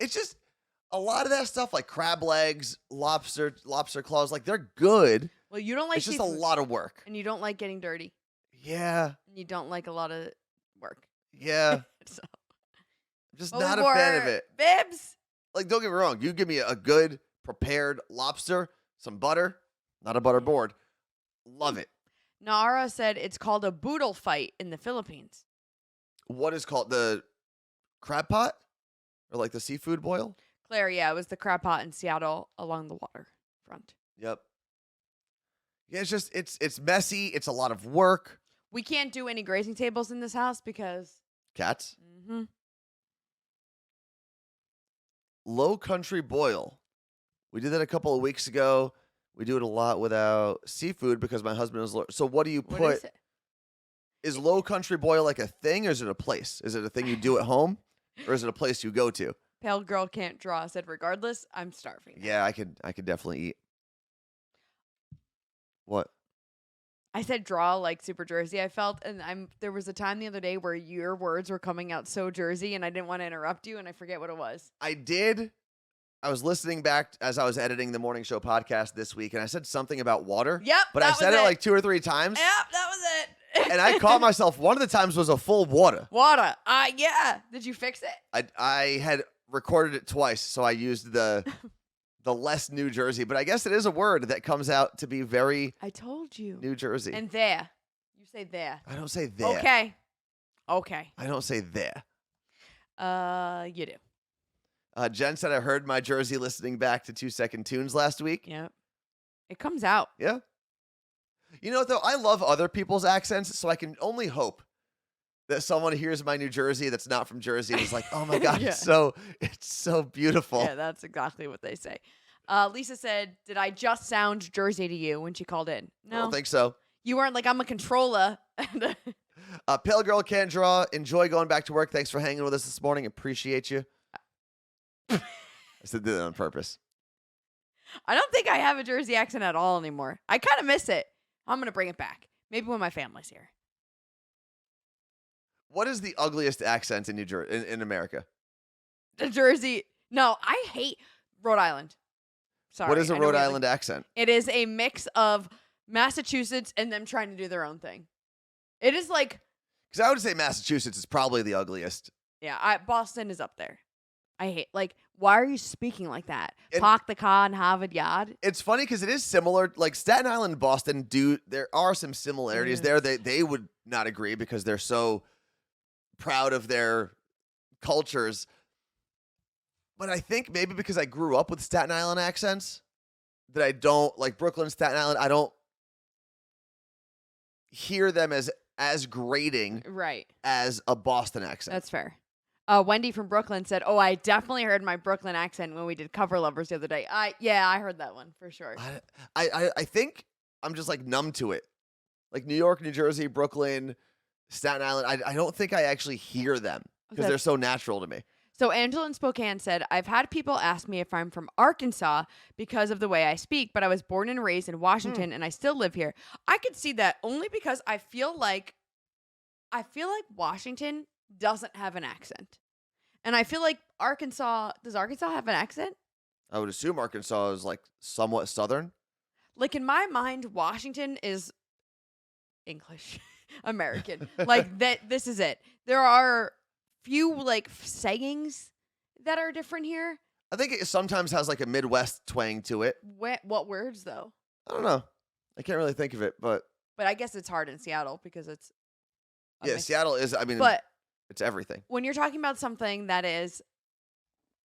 It's just a lot of that stuff, like crab legs, lobster claws, like they're good. Well, you don't like it's just seafood, a lot of work. and you don't like getting dirty. Yeah. And you don't like a lot of work. Yeah. So, I'm just not a fan of it. Bibs. Like, don't get me wrong. You give me a good prepared lobster, some butter, not a butter board. Love it. Nara said it's called a boodle fight in the Philippines. What is called the crab pot? Or like the seafood boil? Claire, yeah, it was the crab pot in Seattle along the waterfront. Yep. Yeah, it's just, it's messy. It's a lot of work. We can't do any grazing tables in this house because... Cats? Low country boil. We did that a couple of weeks ago. We do it a lot without seafood because my husband is... So what do you put... What is it? Is low country boil like a thing or is it a place? Is it a thing you do at home or is it a place you go to? Pale girl can't draw said, regardless, I'm starving. Yeah, I could definitely eat. What? I said draw like super Jersey, I felt. And there was a time the other day where your words were coming out so Jersey and I didn't want to interrupt you and I forget what it was. I did. I was listening back as I was editing the morning show podcast this week and I said something about water. Yep. But I said it like 2 or 3 times. Yep, that was it. And I caught myself. One of the times was a full water. Water. Yeah. Did you fix it? I had recorded it twice, so I used the less New Jersey. But I guess it is a word that comes out to be very I told you. New Jersey. And there. You say there. I don't say there. Okay. I don't say there. You do. Jen said, I heard my Jersey listening back to 2 Second Tunes last week. Yep. It comes out. Yeah. You know what, though? I love other people's accents, so I can only hope that someone hears my New Jersey that's not from Jersey and is like, oh my God, Yeah. it's so beautiful. Yeah, that's exactly what they say. Lisa said, did I just sound Jersey to you when she called in? No. I don't think so. You weren't like, I'm a controller. Pale Girl Can't Draw. Enjoy going back to work. Thanks for hanging with us this morning. Appreciate you. I did that on purpose. I don't think I have a Jersey accent at all anymore. I kind of miss it. I'm going to bring it back. Maybe when my family's here. What is the ugliest accent in in America? The Jersey. No, I hate Rhode Island. Sorry. What is a I know Rhode we have, Island accent? It is a mix of Massachusetts and them trying to do their own thing. It is like, Because I would say Massachusetts is probably the ugliest. yeah, Boston is up there. I hate, like, why are you speaking like that? And- Park the car in Harvard Yard. It's funny because it is similar. Like Staten Island and Boston there are some similarities there. They would not agree because they're so proud of their cultures. But I think maybe because I grew up with Staten Island accents that I don't, like Brooklyn, Staten Island, I don't hear them as grating Right. as a Boston accent. That's fair. Wendy from Brooklyn said, "Oh, I definitely heard my Brooklyn accent when we did Cover Lovers the other day." I heard that one for sure. I think I'm just like numb to it. Like New York, New Jersey, Brooklyn, Staten Island. I don't think I actually hear them because Okay. they're so natural to me. So Angela in Spokane said, "I've had people ask me if I'm from Arkansas because of the way I speak, but I was born and raised in Washington and I still live here." I could see that only because I feel like Washington doesn't have an accent. And I feel like does Arkansas have an accent? I would assume Arkansas is like somewhat southern. Like in my mind, Washington is English, American. Like this is it. There are few like sayings that are different here. I think it sometimes has like a Midwest twang to it. What words though? I don't know. I can't really think of it, but But I guess it's hard in Seattle because it's a yeah, mix. Seattle is. I mean, But it's everything. when you're talking about something that is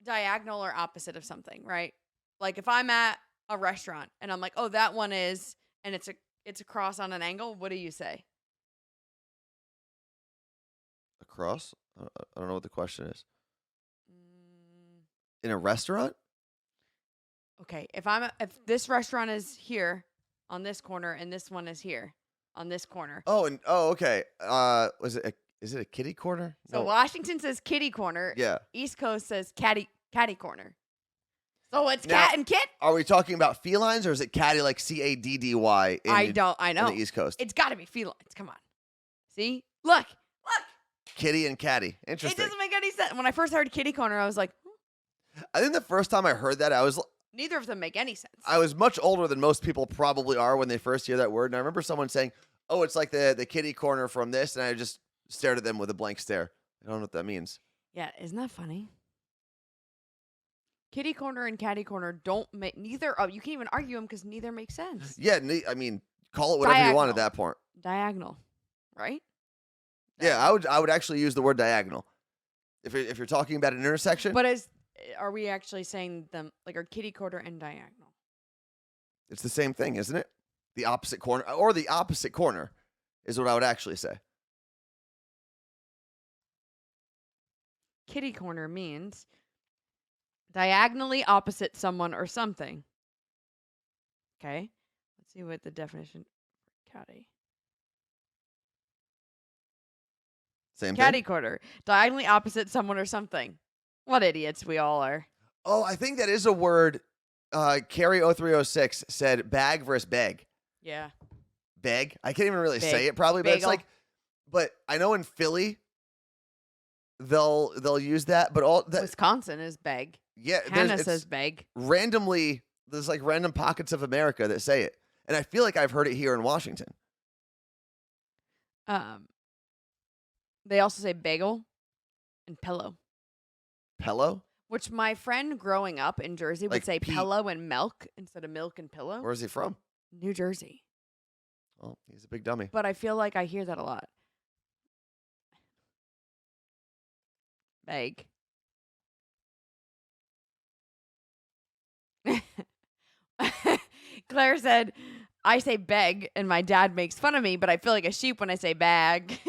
diagonal or opposite of something, right? Like if I'm at a restaurant and I'm like, "Oh, that one is," and it's across on an angle, what do you say? Across? I don't know what the question is. Mm, In a restaurant? okay, if this restaurant is here on this corner and this one is here on this corner. Okay. Is it a kitty corner? So Washington says kitty corner. Yeah. East Coast says catty corner. So it's Now- cat and kit? Are we talking about felines or is it catty like CADDY? I know. On the East Coast. It's got to be felines. Come on. See? Look. Kitty and catty. It Interesting. doesn't make any sense. When I first heard kitty corner, I was like, I think the first time I heard that, neither of them make any sense. I was much older than most people probably are when they first hear that word. And I remember someone saying, "Oh, it's like the kitty corner from this," and I just stared at them with a blank stare. I don't know what that means. Yeah, isn't that funny? Kitty corner and catty corner don't make neither. Oh, you can't even argue them because neither make sense. Yeah, I mean, call it whatever you want at Diagonal. that point. Diagonal, right? Yeah, I would actually use the word diagonal if you're talking about an intersection. But are we actually saying them like are kitty corner and diagonal? It's the same thing, isn't it? The opposite corner or the opposite corner is what I would actually say. Kitty corner means diagonally opposite someone or something. Okay, let's see what the definition for catty. Same Catty thing. corner, diagonally opposite someone or something. What idiots we all are. Oh, I think that is a word. Carrie 0306 said bag versus bag. Yeah. Bag. I can't even really Bag. say it probably, but it's Bagel. like. But I know in Philly, they'll use that. But all that, Wisconsin is beg. yeah, Hannah it's says beg. randomly. There's like random pockets of America that say it, and I feel like I've heard it here in Washington. They also say bagel and pillow, Pillow? which my friend growing up in Jersey would Like say Pete. pillow and milk instead of milk and pillow. Where's he from? New Jersey. Well, he's a big dummy. But I feel like I hear that a lot. Bag. Claire said, I say beg, and my dad makes fun of me, but I feel like a sheep when I say bag.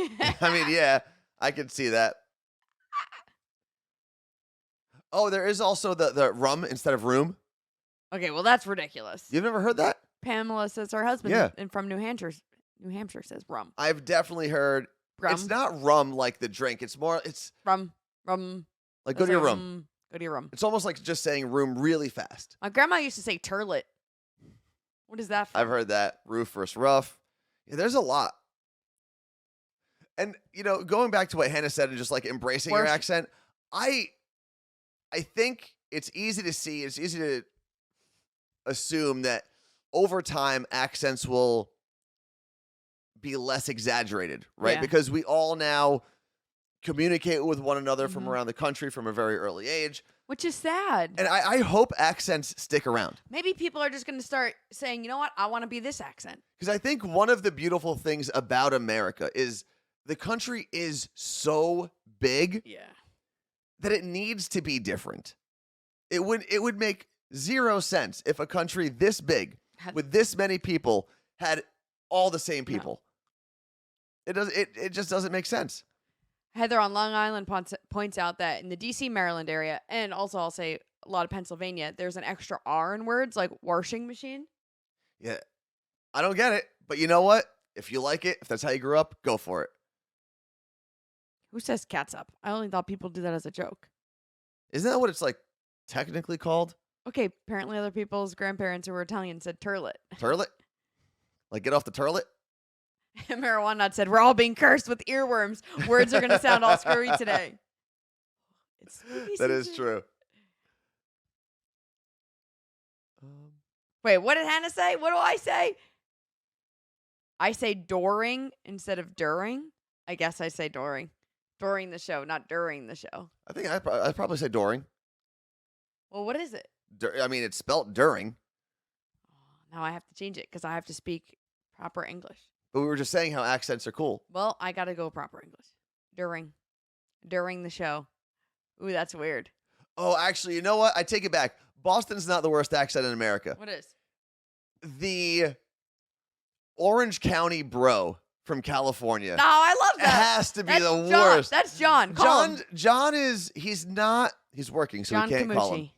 I mean, yeah, I can see that. Oh, there is also the rum instead of room. Okay, well, that's ridiculous. You've never heard that? Pamela says her husband Yeah. and from New Hampshire says rum. I've definitely heard. Rum. It's not rum like the drink. It's more, it's Rum. like go to your room. Go to your room. It's almost like just saying room really fast. My grandma used to say turlet. What is that from? I've heard that. Roof versus rough. Yeah, there's a lot. And, going back to what Hannah said and just like embracing your Worse. accent, I think it's easy to see, it's easy to assume that over time accents will be less exaggerated, right? Yeah. Because we all now communicate with one another from Mhm. around the country from a very early age. Which is sad. And I hope accents stick around. Maybe people are just going to start saying, you know what? I want to be this accent. Because I think one of the beautiful things about America is the country is so big Yeah. that it needs to be different. It would make zero sense if a country this big with this many people had all the same people. It just doesn't make sense. Heather on Long Island points out that in the D.C., Maryland area, and also I'll say a lot of Pennsylvania, there's an extra R in words like washing machine. Yeah. I don't get it, but you know what? If you like it, if that's how you grew up, go for it. Who says catsup? I only thought people do that as a joke. Isn't that what it's like technically called? Okay, apparently other people's grandparents who were Italian said turlet. Turlet? Like get off the turlet? Marijuana Nut said, we're all being cursed with earworms. Words are going to sound all screwy today. It's spooky That is season. true. Wait, what did Hannah say? What do I say? I say during instead of during. I guess I say during. During the show, not during the show. I think I'd probably say during. Well, what is it? I mean, it's spelt during, Now I have to change it because I have to speak proper English. but we were just saying how accents are cool. Well, I got to go proper English. During the show. Ooh, that's weird. Oh, actually, you know what? I take it back. Boston's not the worst accent in America. What is? The Orange County bro from California. No, I love It that. has to be That's the John. worst. That's John. Call him. John he's working, so John we can't call him. Camucci.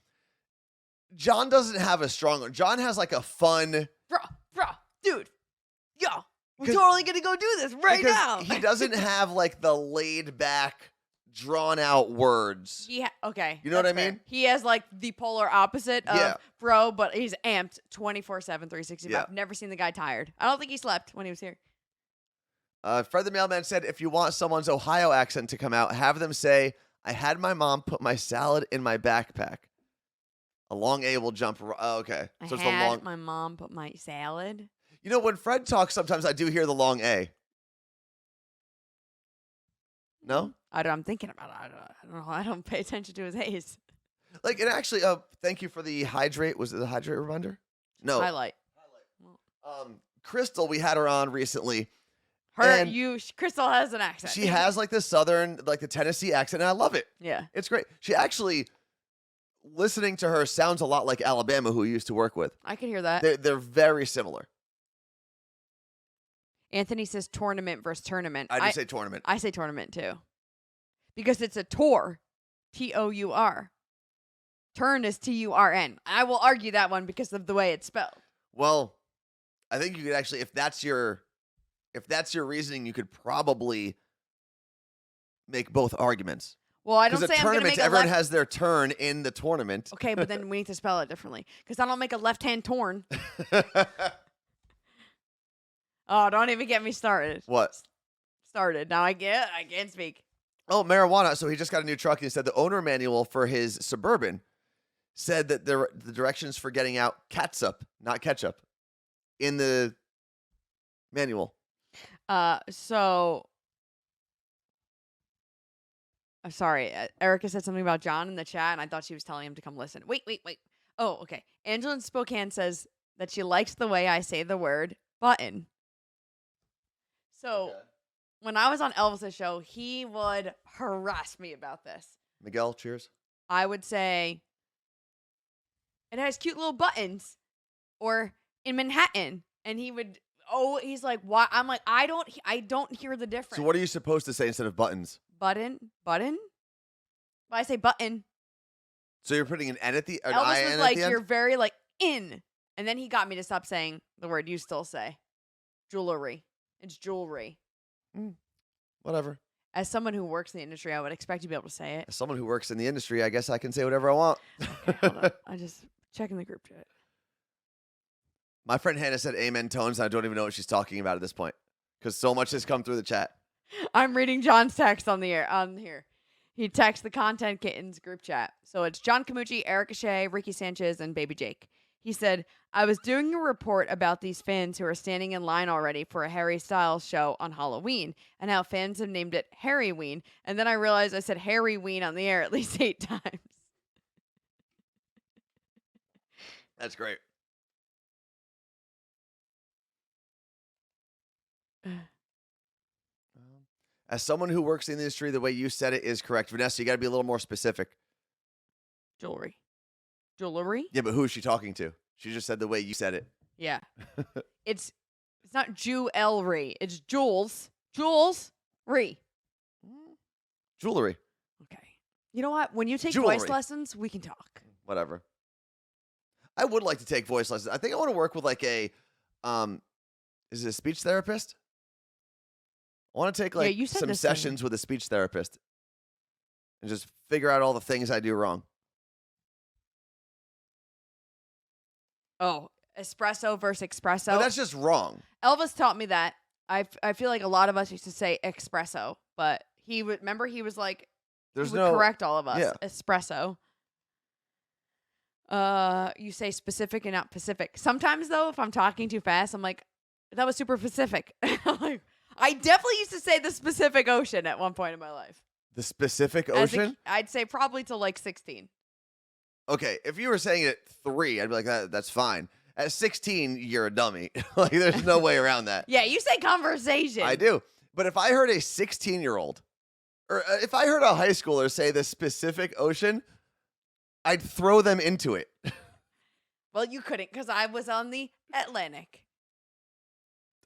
John doesn't have a strong one. John has like a fun, Bro, dude. Yo, we're 'Cause- totally going to go do this right because now. he doesn't have like the laid back, drawn out words. Okay. You know what that's I fair. mean? He has like the polar opposite of Yeah. bro, but he's amped 24/7, 365. Yeah. Never seen the guy tired. I don't think he slept when he was here. Fred the Mailman said, if you want someone's Ohio accent to come out, have them say, I had my mom put my salad in my backpack. A long A will jump. Oh, okay. I So it's had the long. my mom put my salad. You know, when Fred talks, sometimes I do hear the long A. No? I'm thinking about it. I don't know. I don't pay attention to his A's. Like, and actually, thank you for the hydrate. Was it the hydrate reminder? No. Highlight. Crystal, we had her on recently. Her, And Crystal has an accent. She has like the Southern, like the Tennessee accent, and I love it. Yeah. It's great. She actually, listening to her, sounds a lot like Alabama, who we used to work with. I can hear that. They're very similar. Anthony says tournament versus tournament. I do say tournament. I say tournament too. Because it's a tour. Tour. Turn is TURN. I will argue that one because of the way it's spelled. Well, I think you could actually, if that's your reasoning, you could probably make both arguments. Well, I don't Because say a I'm going to tournament, make a everyone left. has their turn in the tournament. Okay, but then we need to spell it differently. Because I don't make a left-hand torn. Oh, don't even get me started. What? Started. Now I can't speak. Oh, marijuana. So he just got a new truck, and he said the owner manual for his Suburban said that the directions for getting out catsup, not ketchup, in the manual. So I'm sorry. Erica said something about John in the chat, and I thought she was telling him to come listen. Wait. Oh, okay. Angela in Spokane says that she likes the way I say the word button. So when I was on Elvis's show, he would harass me about this. Miguel, cheers. I would say, it has cute little buttons, or in Manhattan, and he would. Oh, he's like, why? I'm like, I don't hear the difference. So what are you supposed to say instead of buttons? Button? Well, I say button. So you're putting an N at the an Elvis IN was at like, the end? you're very like in, and then he got me to stop saying the word you still say, jewelry. It's jewelry. Whatever. As someone who works in the industry, I would expect you to be able to say it. As someone who works in the industry, I guess I can say whatever I want. Okay, hold on. I just checking the group chat. My friend Hannah said amen tones, and I don't even know what she's talking about at this point because so much has come through the chat. I'm reading John's text on the air on here. He texts the Content Kittens group chat. So it's John Camucci, Erica Shea, Ricky Sanchez, and Baby Jake. He said, I was doing a report about these fans who are standing in line already for a Harry Styles show on Halloween and how fans have named it Harryween. And then I realized I said Harryween on the air at least 8 times. That's great. As someone who works in the industry, the way you said it is correct. Vanessa, you got to be a little more specific. Jewelry. Yeah, but who is she talking to? She just said the way you said it. Yeah. It's not jewelry. It's jewels. Jewelry. Jewelry. Okay. You know what? When you take Jewelry. voice lessons, we can talk. Whatever. I would like to take voice lessons. I think I want to work with like a, is it a speech therapist? I want to take like you said some this thing. sessions with a speech therapist and just figure out all the things I do wrong. Oh, espresso versus espresso. No, that's just wrong. Elvis taught me that. I feel like a lot of us used to say espresso, but he would remember he was like, There's he would no correct all of us. yeah. Espresso. You say specific and not Pacific. Sometimes though, if I'm talking too fast, I'm like, that was super Pacific. I'm like, I definitely used to say the Pacific Ocean at one point in my life. The Pacific As a Ocean? I'd say probably till like 16. Okay, if you were saying it at 3, I'd be like, that's fine. At 16, you're a dummy. Like, there's no way around that. Yeah, you say conversation. I do. But if I heard a 16-year-old, or if I heard a high schooler say the Pacific Ocean, I'd throw them into it. Well, you couldn't because I was on the Atlantic.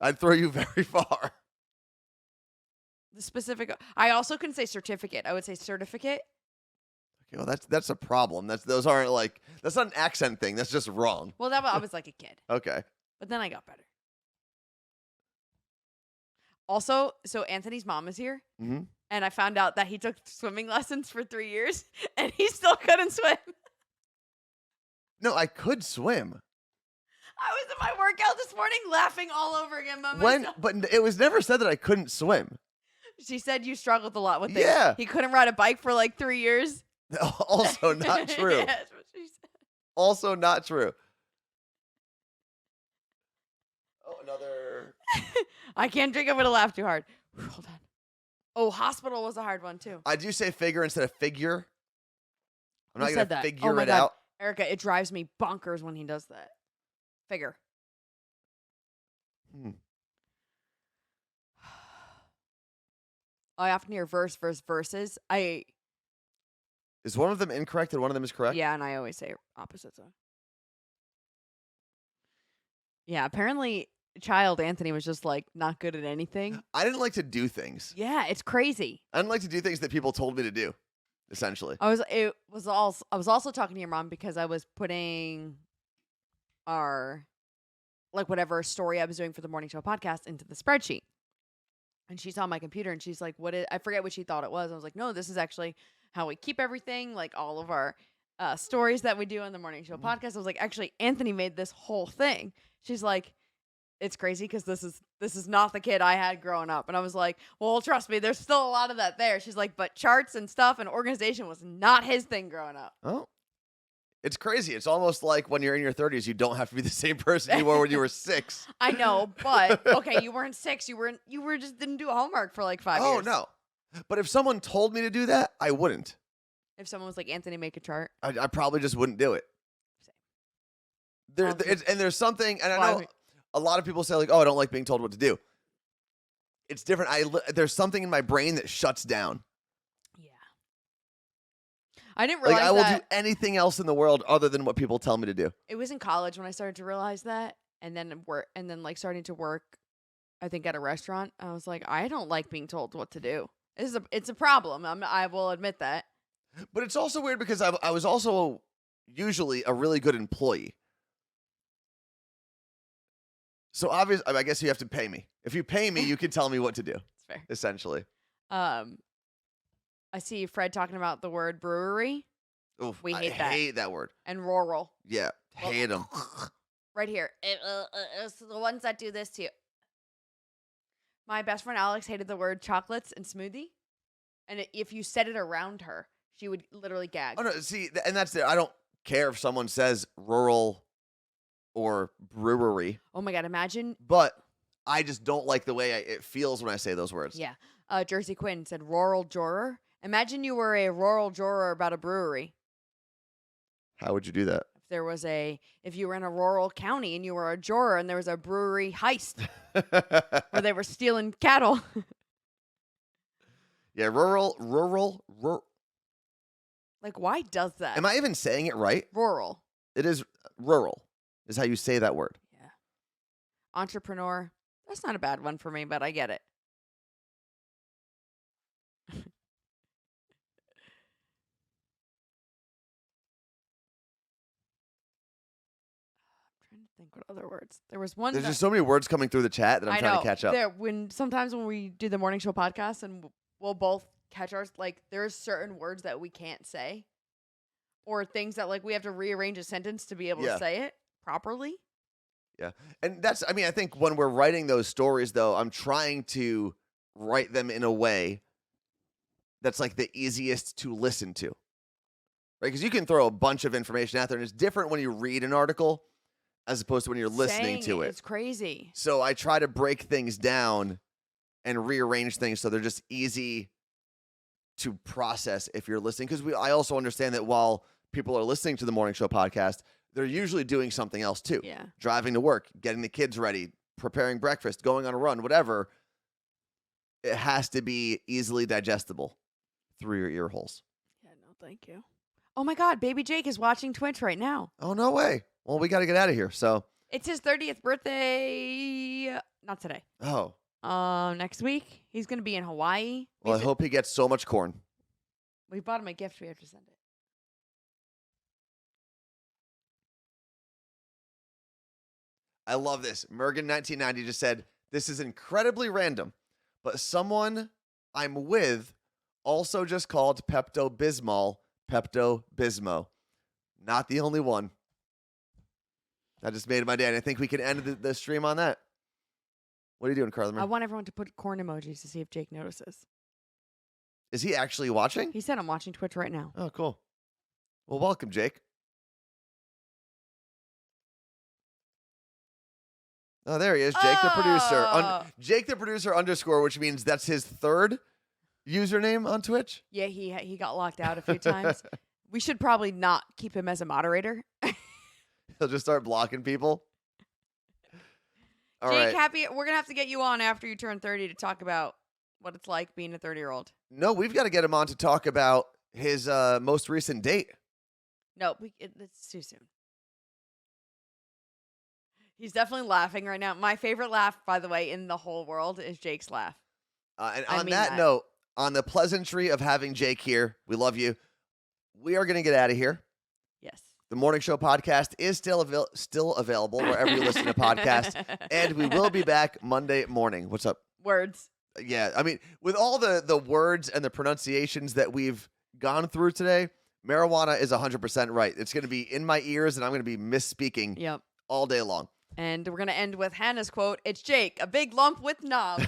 I'd throw you very far. The specific. I also couldn't say certificate. I would say certificate. Okay, well, that's a problem. Those aren't like, that's not an accent thing. That's just wrong. Well, I was like a kid, Okay. but then I got better. Also, so Anthony's mom is here, Mm-hmm. and I found out that he took swimming lessons for 3 years, and he still couldn't swim. No, I could swim. I was in my workout this morning laughing all over again by myself. But it was never said that I couldn't swim. She said you struggled a lot with it. Yeah. He couldn't ride a bike for like 3 years. Also not true. Yeah, that's what she said. Also not true. Oh, another. I can't drink. I'm going to laugh too hard. Hold on. Oh, hospital was a hard one too. I do say figure instead of figure. I'm not Who going said to that? figure Oh my it God. out. Erica, it drives me bonkers when he does that. Figure. I often hear verses. Is one of them incorrect and one of them is correct? Yeah, and I always say opposites. Yeah, apparently child Anthony was just like not good at anything. I didn't like to do things. Yeah, it's crazy. I didn't like to do things that people told me to do, essentially. I was also talking to your mom because I was putting our like whatever story I was doing for the morning show podcast into the spreadsheet. And she saw my computer and she's like, I forget what she thought it was. I was like, no, this is actually how we keep everything, like all of our stories that we do on the morning show podcast. I was like, actually, Anthony made this whole thing. She's like, it's crazy because this is not the kid I had growing up. And I was like, well, trust me, there's still a lot of that there. She's like, but charts and stuff and organization was not his thing growing up. Oh. It's crazy. It's almost like when you're in your 30s, you don't have to be the same person you were when you were 6. I know, but okay, you weren't 6. You were just didn't do homework for like 5 years. Oh, no. But if someone told me to do that, I wouldn't. If someone was like, Anthony, make a chart. I probably just wouldn't do it. Same. And there's something, and I know a lot of people say like, oh, I don't like being told what to do. It's different. There's something in my brain that shuts down. Yeah. I didn't realize I will that. do anything else in the world other than what people tell me to do. It was in college when I started to realize that, and then like starting to work, I think at a restaurant. I was like, I don't like being told what to do. It's a problem. I will admit that. But it's also weird because I was also usually a really good employee. So obviously, I guess you have to pay me. If you pay me, you can tell me what to do. It's fair. Essentially. I see Fred talking about the word brewery. Oof, We hate I that. hate that word. And rural. Yeah, hate them. Right here. It's the ones that do this to you. My best friend Alex hated the word chocolates and smoothie. And if you said it around her, she would literally gag. Oh no, see, and that's it. I don't care if someone says rural or brewery. Oh my God, imagine. But I just don't like the way it feels when I say those words. Yeah. Jersey Quinn said rural juror. Imagine you were a rural juror about a brewery. How would you do that? If you were in a rural county and you were a juror and there was a brewery heist where they were stealing cattle. Yeah, rural. Like, why does that? Am I even saying it right? Rural. It is rural, is how you say that word. Yeah. Entrepreneur. That's not a bad one for me, but I get it. I'm trying to think what other words. There was one. There's just so many words coming through the chat that I'm trying to catch up. Sometimes when we do the morning show podcast and we'll both catch ours, like there's certain words that we can't say, or things that like we have to rearrange a sentence to be able to say it properly. Yeah. And I think when we're writing those stories, though, I'm trying to write them in a way that's like the easiest to listen to. Right? Because you can throw a bunch of information out there, and it's different when you read an article as opposed to when you're listening to it. It's crazy. So I try to break things down and rearrange things so they're just easy to process if you're listening. Because I also understand that while people are listening to the morning show podcast, they're usually doing something else too. Yeah. Driving to work, getting the kids ready, preparing breakfast, going on a run, whatever. It has to be easily digestible through your ear holes. Yeah, no, thank you. Oh my God, baby Jake is watching Twitch right now. Oh, no way. Well, we got to get out of here. So it's his 30th birthday. Not today. Oh. Next week. He's going to be in Hawaii. Well, I hope he gets so much corn. We bought him a gift. We have to send it. I love this. Mergen1990 just said, this is incredibly random, but someone I'm with also just called Pepto-Bismol Pepto-Bismo. Not the only one. That just made my day, and I think we can end the stream on that. What are you doing, Carla? I want everyone to put corn emojis to see if Jake notices. Is he actually watching? He said I'm watching Twitch right now. Oh, cool. Well, welcome, Jake. Oh, there he is, Jake the producer. Jake the producer _ which means that's his third username on Twitch. Yeah, he got locked out a few times. We should probably not keep him as a moderator. He'll just start blocking people. All Jake, right. we're gonna have to get you on after you turn 30 to talk about what it's like being a 30-year-old. No, we've got to get him on to talk about his most recent date. No, it's too soon. He's definitely laughing right now. My favorite laugh, by the way, in the whole world is Jake's laugh. And on that note, on the pleasantry of having Jake here, we love you. We are going to get out of here. Yes. The Morning Show podcast is still available wherever you listen to podcasts. And we will be back Monday morning. What's up? Words. Yeah. I mean, with all the words and the pronunciations that we've gone through today, marijuana is 100% right. It's going to be in my ears, and I'm going to be misspeaking all day long. And we're going to end with Hannah's quote. It's Jake, a big lump with knobs.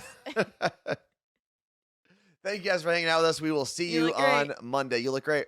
Thank you guys for hanging out with us. We will see you on Monday. You look great.